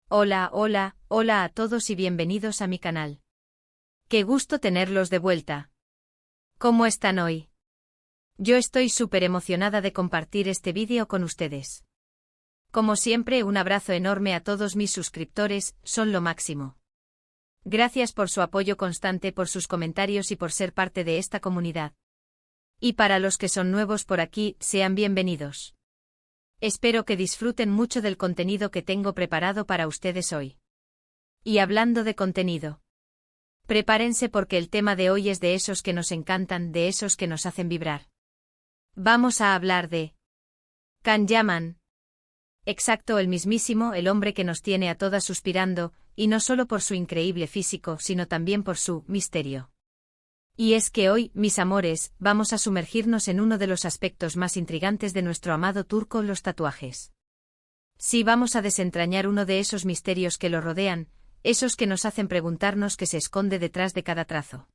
Hola, hola, hola a todos y bienvenidos a mi canal. Qué gusto tenerlos de vuelta. ¿Cómo están hoy? Yo estoy súper emocionada de compartir este vídeo con ustedes. Como siempre, un abrazo enorme a todos mis suscriptores, son lo máximo. Gracias por su apoyo constante, por sus comentarios y por ser parte de esta comunidad. Y para los que son nuevos por aquí, sean bienvenidos. Espero que disfruten mucho del contenido que tengo preparado para ustedes hoy. Y hablando de contenido, prepárense porque el tema de hoy es de esos que nos encantan, de esos que nos hacen vibrar. Vamos a hablar de Can Yaman. Exacto, el mismísimo, el hombre que nos tiene a todas suspirando, y no solo por su increíble físico, sino también por su misterio. Y es que hoy, mis amores, vamos a sumergirnos en uno de los aspectos más intrigantes de nuestro amado turco, los tatuajes. Sí, vamos a desentrañar uno de esos misterios que lo rodean, esos que nos hacen preguntarnos qué se esconde detrás de cada trazo.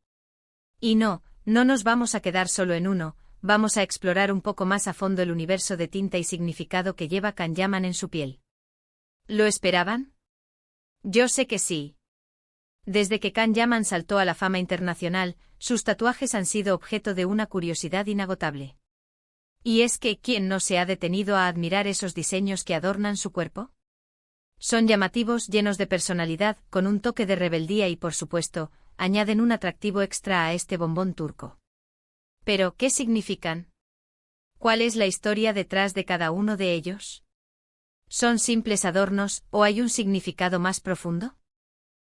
Y no nos vamos a quedar solo en uno, vamos a explorar un poco más a fondo el universo de tinta y significado que lleva Can Yaman en su piel. ¿Lo esperaban? Yo sé que sí. Desde que Can Yaman saltó a la fama internacional, sus tatuajes han sido objeto de una curiosidad inagotable. ¿Y es que quién no se ha detenido a admirar esos diseños que adornan su cuerpo? Son llamativos, llenos de personalidad, con un toque de rebeldía y, por supuesto, añaden un atractivo extra a este bombón turco. Pero, ¿qué significan? ¿Cuál es la historia detrás de cada uno de ellos? ¿Son simples adornos, o hay un significado más profundo?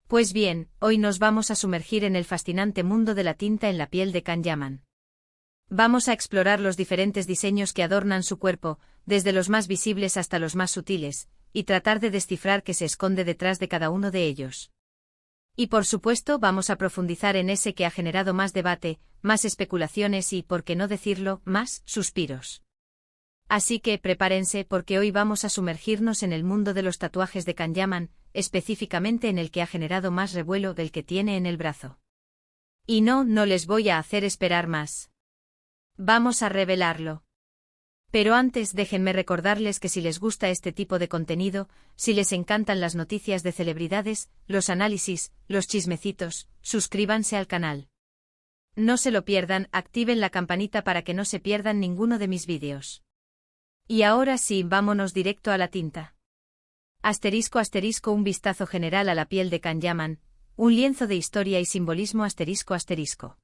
Pues bien, hoy nos vamos a sumergir en el fascinante mundo de la tinta en la piel de Can Yaman. Vamos a explorar los diferentes diseños que adornan su cuerpo, desde los más visibles hasta los más sutiles, y tratar de descifrar qué se esconde detrás de cada uno de ellos. Y por supuesto vamos a profundizar en ese que ha generado más debate, más especulaciones y, por qué no decirlo, más suspiros. Así que prepárense porque hoy vamos a sumergirnos en el mundo de los tatuajes de Can Yaman, específicamente en el que ha generado más revuelo del que tiene en el brazo. Y no les voy a hacer esperar más. Vamos a revelarlo. Pero antes déjenme recordarles que si les gusta este tipo de contenido, si les encantan las noticias de celebridades, los análisis, los chismecitos, suscríbanse al canal. No se lo pierdan, activen la campanita para que no se pierdan ninguno de mis vídeos. Y ahora sí, vámonos directo a la tinta. Asterisco asterisco, un vistazo general a la piel de Can Yaman, un lienzo de historia y simbolismo asterisco asterisco.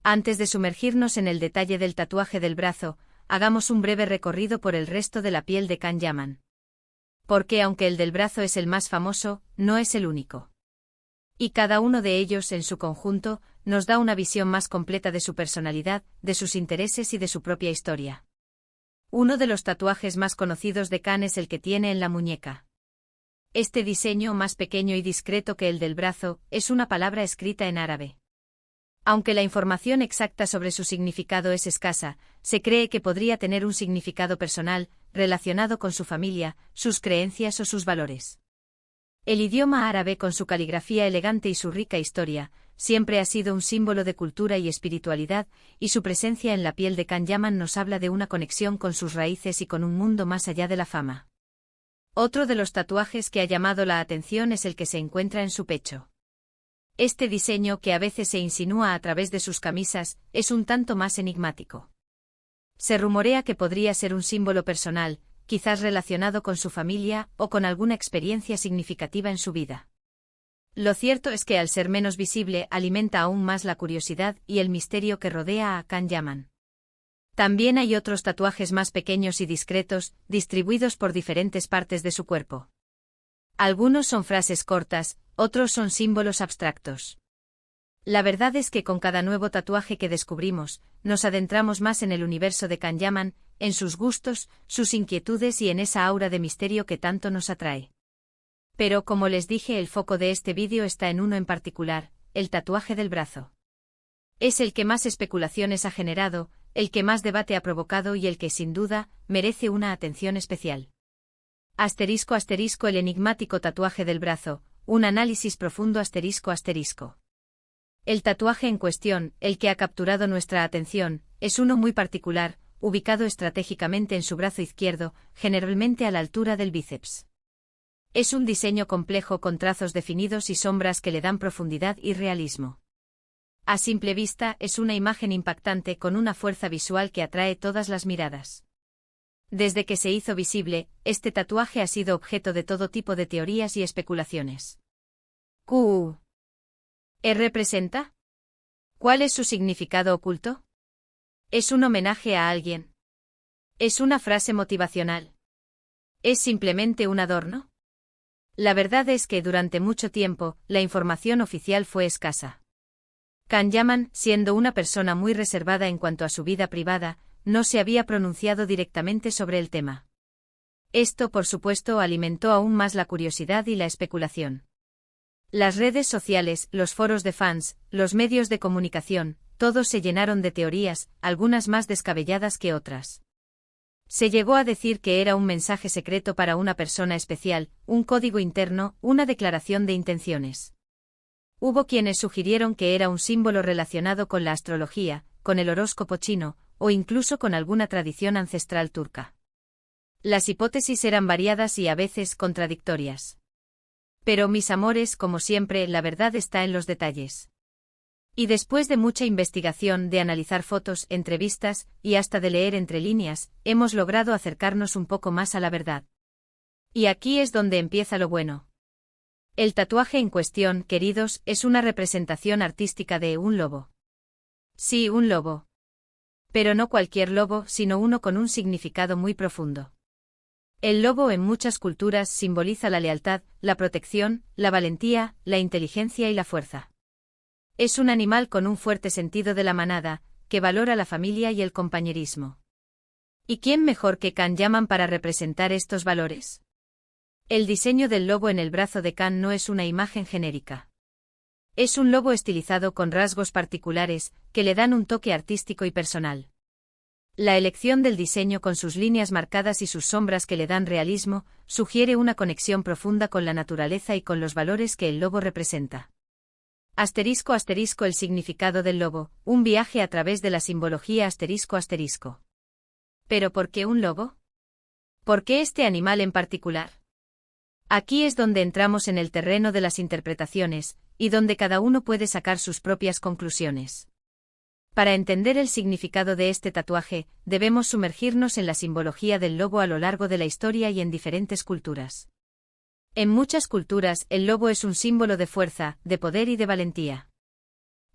Antes de sumergirnos en el detalle del tatuaje del brazo, hagamos un breve recorrido por el resto de la piel de Can Yaman. Porque aunque el del brazo es el más famoso, no es el único. Y cada uno de ellos en su conjunto, nos da una visión más completa de su personalidad, de sus intereses y de su propia historia. Uno de los tatuajes más conocidos de Can es el que tiene en la muñeca. Este diseño, más pequeño y discreto que el del brazo, es una palabra escrita en árabe. Aunque la información exacta sobre su significado es escasa, se cree que podría tener un significado personal, relacionado con su familia, sus creencias o sus valores. El idioma árabe, con su caligrafía elegante y su rica historia, siempre ha sido un símbolo de cultura y espiritualidad, y su presencia en la piel de Can Yaman nos habla de una conexión con sus raíces y con un mundo más allá de la fama. Otro de los tatuajes que ha llamado la atención es el que se encuentra en su pecho. Este diseño, que a veces se insinúa a través de sus camisas, es un tanto más enigmático. Se rumorea que podría ser un símbolo personal, quizás relacionado con su familia o con alguna experiencia significativa en su vida. Lo cierto es que al ser menos visible alimenta aún más la curiosidad y el misterio que rodea a Can Yaman. También hay otros tatuajes más pequeños y discretos, distribuidos por diferentes partes de su cuerpo. Algunos son frases cortas, otros son símbolos abstractos. La verdad es que con cada nuevo tatuaje que descubrimos, nos adentramos más en el universo de Can Yaman, en sus gustos, sus inquietudes y en esa aura de misterio que tanto nos atrae. Pero como les dije, el foco de este vídeo está en uno en particular, el tatuaje del brazo. Es el que más especulaciones ha generado, el que más debate ha provocado y el que sin duda merece una atención especial. Asterisco asterisco, el enigmático tatuaje del brazo, un análisis profundo asterisco asterisco. El tatuaje en cuestión, el que ha capturado nuestra atención, es uno muy particular, ubicado estratégicamente en su brazo izquierdo, generalmente a la altura del bíceps. Es un diseño complejo con trazos definidos y sombras que le dan profundidad y realismo. A simple vista, es una imagen impactante con una fuerza visual que atrae todas las miradas. Desde que se hizo visible, este tatuaje ha sido objeto de todo tipo de teorías y especulaciones. ¿Qué representa? ¿Cuál es su significado oculto? ¿Es un homenaje a alguien? ¿Es una frase motivacional? ¿Es simplemente un adorno? La verdad es que durante mucho tiempo, la información oficial fue escasa. Can Yaman, siendo una persona muy reservada en cuanto a su vida privada, no se había pronunciado directamente sobre el tema. Esto, por supuesto, alimentó aún más la curiosidad y la especulación. Las redes sociales, los foros de fans, los medios de comunicación, todos se llenaron de teorías, algunas más descabelladas que otras. Se llegó a decir que era un mensaje secreto para una persona especial, un código interno, una declaración de intenciones. Hubo quienes sugirieron que era un símbolo relacionado con la astrología, con el horóscopo chino, o incluso con alguna tradición ancestral turca. Las hipótesis eran variadas y a veces contradictorias. Pero mis amores, como siempre, la verdad está en los detalles. Y después de mucha investigación, de analizar fotos, entrevistas, y hasta de leer entre líneas, hemos logrado acercarnos un poco más a la verdad. Y aquí es donde empieza lo bueno. El tatuaje en cuestión, queridos, es una representación artística de un lobo. Sí, un lobo. Pero no cualquier lobo, sino uno con un significado muy profundo. El lobo en muchas culturas simboliza la lealtad, la protección, la valentía, la inteligencia y la fuerza. Es un animal con un fuerte sentido de la manada, que valora la familia y el compañerismo. ¿Y quién mejor que Can Yaman para representar estos valores? El diseño del lobo en el brazo de Can no es una imagen genérica. Es un lobo estilizado con rasgos particulares, que le dan un toque artístico y personal. La elección del diseño con sus líneas marcadas y sus sombras que le dan realismo, sugiere una conexión profunda con la naturaleza y con los valores que el lobo representa. Asterisco asterisco el significado del lobo, un viaje a través de la simbología asterisco asterisco. ¿Pero por qué un lobo? ¿Por qué este animal en particular? Aquí es donde entramos en el terreno de las interpretaciones, y donde cada uno puede sacar sus propias conclusiones. Para entender el significado de este tatuaje, debemos sumergirnos en la simbología del lobo a lo largo de la historia y en diferentes culturas. En muchas culturas, el lobo es un símbolo de fuerza, de poder y de valentía.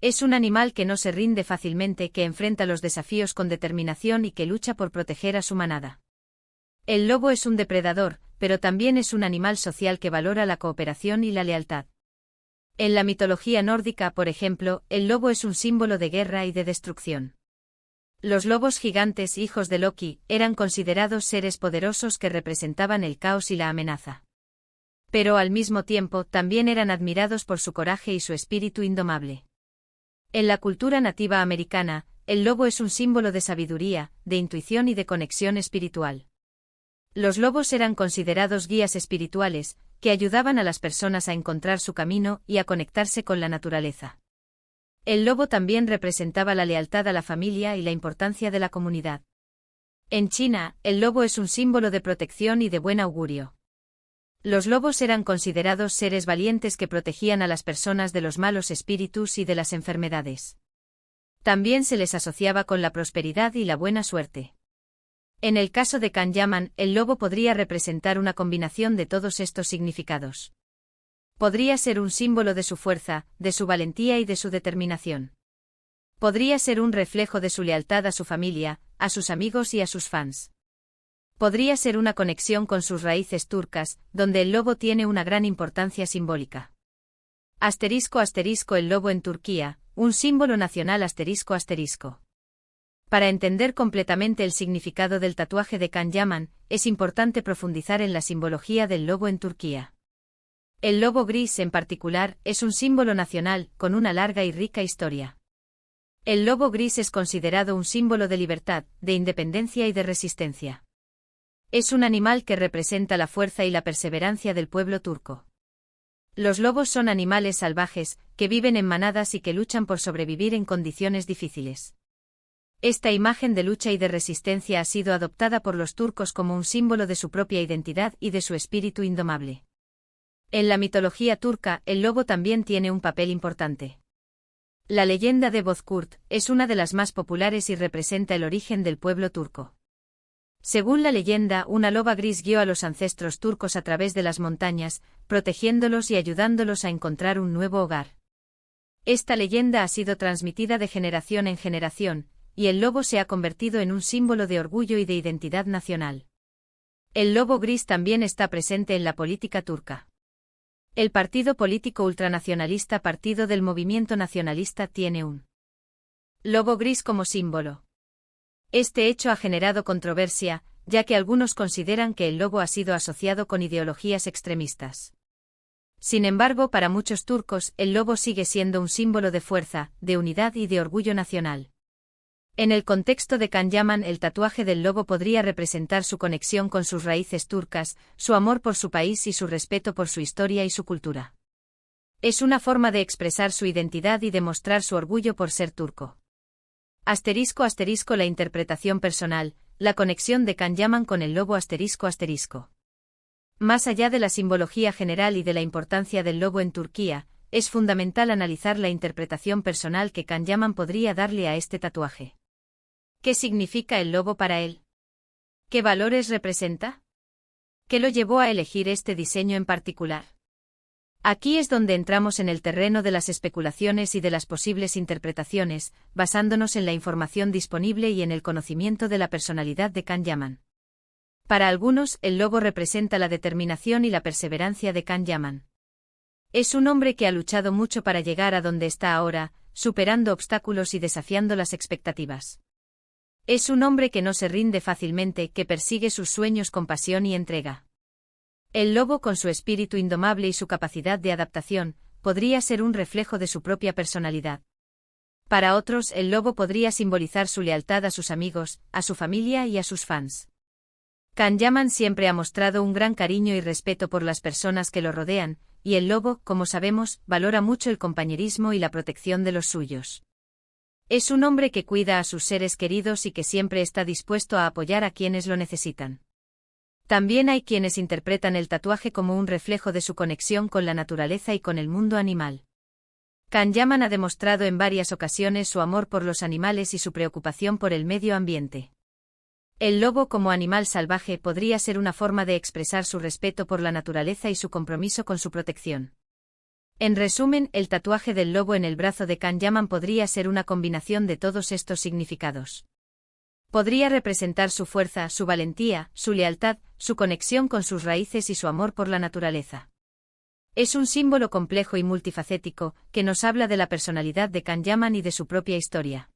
Es un animal que no se rinde fácilmente, que enfrenta los desafíos con determinación y que lucha por proteger a su manada. El lobo es un depredador, pero también es un animal social que valora la cooperación y la lealtad. En la mitología nórdica, por ejemplo, el lobo es un símbolo de guerra y de destrucción. Los lobos gigantes, hijos de Loki, eran considerados seres poderosos que representaban el caos y la amenaza. Pero al mismo tiempo, también eran admirados por su coraje y su espíritu indomable. En la cultura nativa americana, el lobo es un símbolo de sabiduría, de intuición y de conexión espiritual. Los lobos eran considerados guías espirituales, que ayudaban a las personas a encontrar su camino y a conectarse con la naturaleza. El lobo también representaba la lealtad a la familia y la importancia de la comunidad. En China, el lobo es un símbolo de protección y de buen augurio. Los lobos eran considerados seres valientes que protegían a las personas de los malos espíritus y de las enfermedades. También se les asociaba con la prosperidad y la buena suerte. En el caso de Can Yaman, el lobo podría representar una combinación de todos estos significados. Podría ser un símbolo de su fuerza, de su valentía y de su determinación. Podría ser un reflejo de su lealtad a su familia, a sus amigos y a sus fans. Podría ser una conexión con sus raíces turcas, donde el lobo tiene una gran importancia simbólica. Asterisco asterisco el lobo en Turquía, un símbolo nacional asterisco asterisco. Para entender completamente el significado del tatuaje de Can Yaman, es importante profundizar en la simbología del lobo en Turquía. El lobo gris, en particular, es un símbolo nacional, con una larga y rica historia. El lobo gris es considerado un símbolo de libertad, de independencia y de resistencia. Es un animal que representa la fuerza y la perseverancia del pueblo turco. Los lobos son animales salvajes, que viven en manadas y que luchan por sobrevivir en condiciones difíciles. Esta imagen de lucha y de resistencia ha sido adoptada por los turcos como un símbolo de su propia identidad y de su espíritu indomable. En la mitología turca, el lobo también tiene un papel importante. La leyenda de Bozkurt es una de las más populares y representa el origen del pueblo turco. Según la leyenda, una loba gris guió a los ancestros turcos a través de las montañas, protegiéndolos y ayudándolos a encontrar un nuevo hogar. Esta leyenda ha sido transmitida de generación en generación, y el lobo se ha convertido en un símbolo de orgullo y de identidad nacional. El lobo gris también está presente en la política turca. El partido político ultranacionalista Partido del Movimiento Nacionalista tiene un lobo gris como símbolo. Este hecho ha generado controversia, ya que algunos consideran que el lobo ha sido asociado con ideologías extremistas. Sin embargo, para muchos turcos, el lobo sigue siendo un símbolo de fuerza, de unidad y de orgullo nacional. En el contexto de Can Yaman, el tatuaje del lobo podría representar su conexión con sus raíces turcas, su amor por su país y su respeto por su historia y su cultura. Es una forma de expresar su identidad y demostrar su orgullo por ser turco. *** La interpretación personal, la conexión de Can Yaman con el lobo ***. Más allá de la simbología general y de la importancia del lobo en Turquía, es fundamental analizar la interpretación personal que Can Yaman podría darle a este tatuaje. ¿Qué significa el lobo para él? ¿Qué valores representa? ¿Qué lo llevó a elegir este diseño en particular? Aquí es donde entramos en el terreno de las especulaciones y de las posibles interpretaciones, basándonos en la información disponible y en el conocimiento de la personalidad de Can Yaman. Para algunos, el lobo representa la determinación y la perseverancia de Can Yaman. Es un hombre que ha luchado mucho para llegar a donde está ahora, superando obstáculos y desafiando las expectativas. Es un hombre que no se rinde fácilmente, que persigue sus sueños con pasión y entrega. El lobo, con su espíritu indomable y su capacidad de adaptación, podría ser un reflejo de su propia personalidad. Para otros, el lobo podría simbolizar su lealtad a sus amigos, a su familia y a sus fans. Can Yaman siempre ha mostrado un gran cariño y respeto por las personas que lo rodean, y el lobo, como sabemos, valora mucho el compañerismo y la protección de los suyos. Es un hombre que cuida a sus seres queridos y que siempre está dispuesto a apoyar a quienes lo necesitan. También hay quienes interpretan el tatuaje como un reflejo de su conexión con la naturaleza y con el mundo animal. Can Yaman ha demostrado en varias ocasiones su amor por los animales y su preocupación por el medio ambiente. El lobo como animal salvaje podría ser una forma de expresar su respeto por la naturaleza y su compromiso con su protección. En resumen, el tatuaje del lobo en el brazo de Can Yaman podría ser una combinación de todos estos significados. Podría representar su fuerza, su valentía, su lealtad, su conexión con sus raíces y su amor por la naturaleza. Es un símbolo complejo y multifacético, que nos habla de la personalidad de Can Yaman y de su propia historia.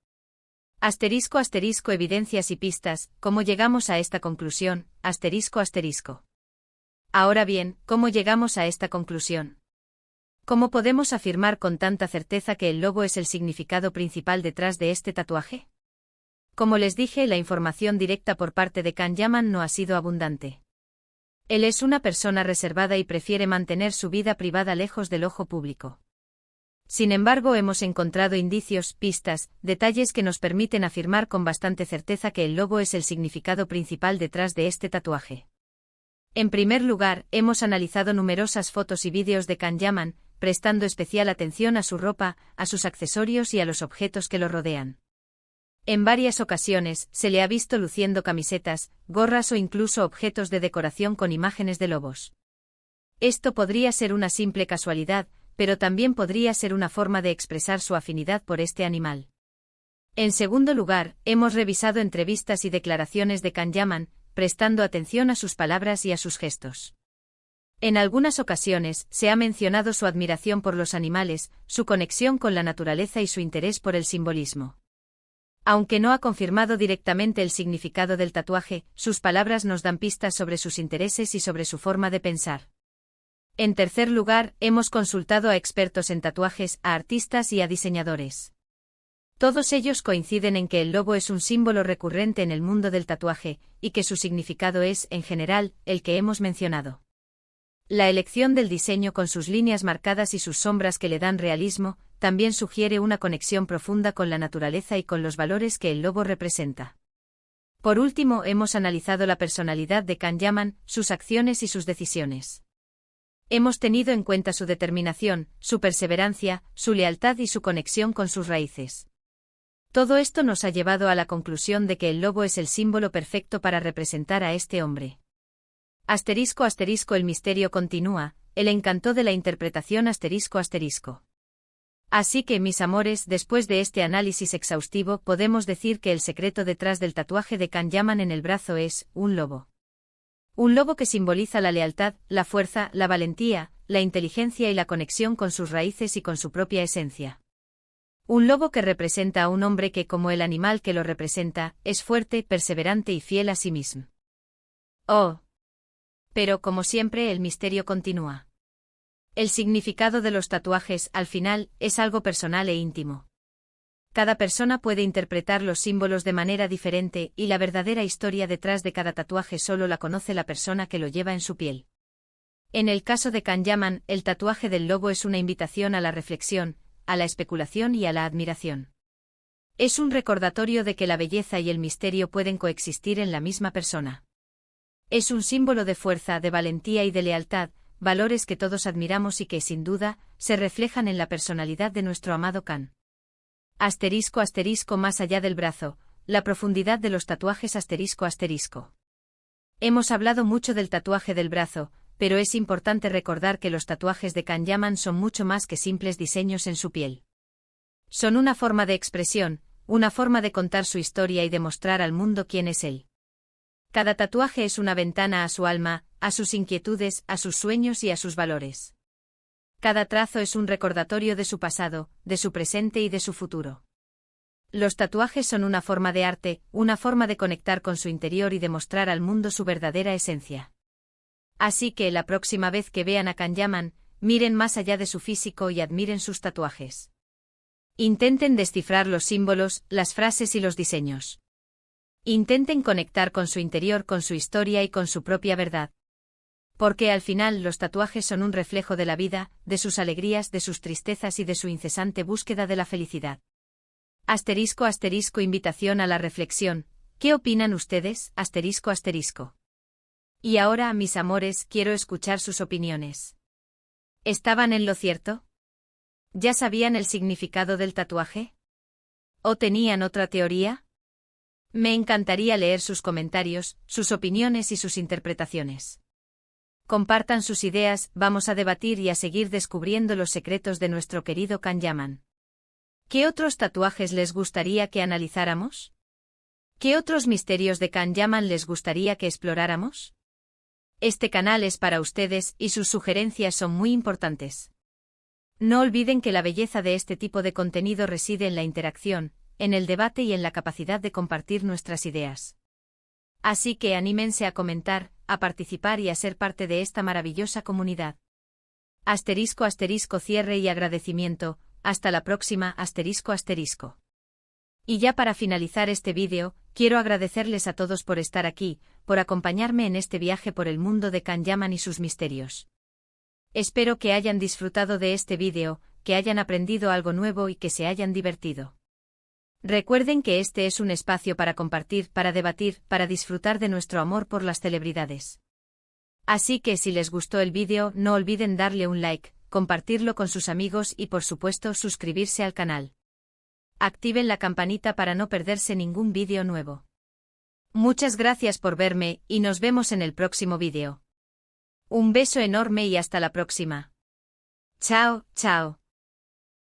*** Evidencias y pistas, ¿cómo llegamos a esta conclusión? ***. Ahora bien, ¿cómo llegamos a esta conclusión? ¿Cómo podemos afirmar con tanta certeza que el lobo es el significado principal detrás de este tatuaje? Como les dije, la información directa por parte de Can Yaman no ha sido abundante. Él es una persona reservada y prefiere mantener su vida privada lejos del ojo público. Sin embargo, hemos encontrado indicios, pistas, detalles que nos permiten afirmar con bastante certeza que el lobo es el significado principal detrás de este tatuaje. En primer lugar, hemos analizado numerosas fotos y vídeos de Can Yaman, prestando especial atención a su ropa, a sus accesorios y a los objetos que lo rodean. En varias ocasiones, se le ha visto luciendo camisetas, gorras o incluso objetos de decoración con imágenes de lobos. Esto podría ser una simple casualidad, pero también podría ser una forma de expresar su afinidad por este animal. En segundo lugar, hemos revisado entrevistas y declaraciones de Can Yaman, prestando atención a sus palabras y a sus gestos. En algunas ocasiones, se ha mencionado su admiración por los animales, su conexión con la naturaleza y su interés por el simbolismo. Aunque no ha confirmado directamente el significado del tatuaje, sus palabras nos dan pistas sobre sus intereses y sobre su forma de pensar. En tercer lugar, hemos consultado a expertos en tatuajes, a artistas y a diseñadores. Todos ellos coinciden en que el lobo es un símbolo recurrente en el mundo del tatuaje, y que su significado es, en general, el que hemos mencionado. La elección del diseño con sus líneas marcadas y sus sombras que le dan realismo, también sugiere una conexión profunda con la naturaleza y con los valores que el lobo representa. Por último, hemos analizado la personalidad de Can Yaman, sus acciones y sus decisiones. Hemos tenido en cuenta su determinación, su perseverancia, su lealtad y su conexión con sus raíces. Todo esto nos ha llevado a la conclusión de que el lobo es el símbolo perfecto para representar a este hombre. Asterisco asterisco el misterio continúa, el encanto de la interpretación asterisco asterisco. Así que, mis amores, después de este análisis exhaustivo, podemos decir que el secreto detrás del tatuaje de Kanyaman en el brazo es un lobo. Un lobo que simboliza la lealtad, la fuerza, la valentía, la inteligencia y la conexión con sus raíces y con su propia esencia. Un lobo que representa a un hombre que, como el animal que lo representa, es fuerte, perseverante y fiel a sí mismo. Oh. Pero, como siempre, el misterio continúa. El significado de los tatuajes, al final, es algo personal e íntimo. Cada persona puede interpretar los símbolos de manera diferente, y la verdadera historia detrás de cada tatuaje solo la conoce la persona que lo lleva en su piel. En el caso de Kanyaman, el tatuaje del lobo es una invitación a la reflexión, a la especulación y a la admiración. Es un recordatorio de que la belleza y el misterio pueden coexistir en la misma persona. Es un símbolo de fuerza, de valentía y de lealtad, valores que todos admiramos y que, sin duda, se reflejan en la personalidad de nuestro amado Kan. Asterisco asterisco más allá del brazo, la profundidad de los tatuajes asterisco asterisco. Hemos hablado mucho del tatuaje del brazo, pero es importante recordar que los tatuajes de Kanyaman son mucho más que simples diseños en su piel. Son una forma de expresión, una forma de contar su historia y demostrar al mundo quién es él. Cada tatuaje es una ventana a su alma, a sus inquietudes, a sus sueños y a sus valores. Cada trazo es un recordatorio de su pasado, de su presente y de su futuro. Los tatuajes son una forma de arte, una forma de conectar con su interior y demostrar al mundo su verdadera esencia. Así que la próxima vez que vean a Kanyaman, miren más allá de su físico y admiren sus tatuajes. Intenten descifrar los símbolos, las frases y los diseños. Intenten conectar con su interior, con su historia y con su propia verdad. Porque al final los tatuajes son un reflejo de la vida, de sus alegrías, de sus tristezas y de su incesante búsqueda de la felicidad. Asterisco asterisco invitación a la reflexión. ¿Qué opinan ustedes? Asterisco asterisco. Y ahora, mis amores, quiero escuchar sus opiniones. ¿Estaban en lo cierto? ¿Ya sabían el significado del tatuaje? ¿O tenían otra teoría? Me encantaría leer sus comentarios, sus opiniones y sus interpretaciones. Compartan sus ideas, vamos a debatir y a seguir descubriendo los secretos de nuestro querido Kanyaman. ¿Qué otros tatuajes les gustaría que analizáramos? ¿Qué otros misterios de Kanyaman les gustaría que exploráramos? Este canal es para ustedes y sus sugerencias son muy importantes. No olviden que la belleza de este tipo de contenido reside en la interacción, en el debate y en la capacidad de compartir nuestras ideas. Así que anímense a comentar, a participar y a ser parte de esta maravillosa comunidad. Asterisco asterisco cierre y agradecimiento, hasta la próxima asterisco asterisco. Y ya para finalizar este vídeo, quiero agradecerles a todos por estar aquí, por acompañarme en este viaje por el mundo de Kanyaman y sus misterios. Espero que hayan disfrutado de este vídeo, que hayan aprendido algo nuevo y que se hayan divertido. Recuerden que este es un espacio para compartir, para debatir, para disfrutar de nuestro amor por las celebridades. Así que si les gustó el vídeo, no olviden darle un like, compartirlo con sus amigos y por supuesto suscribirse al canal. Activen la campanita para no perderse ningún vídeo nuevo. Muchas gracias por verme y nos vemos en el próximo vídeo. Un beso enorme y hasta la próxima. Chao, chao.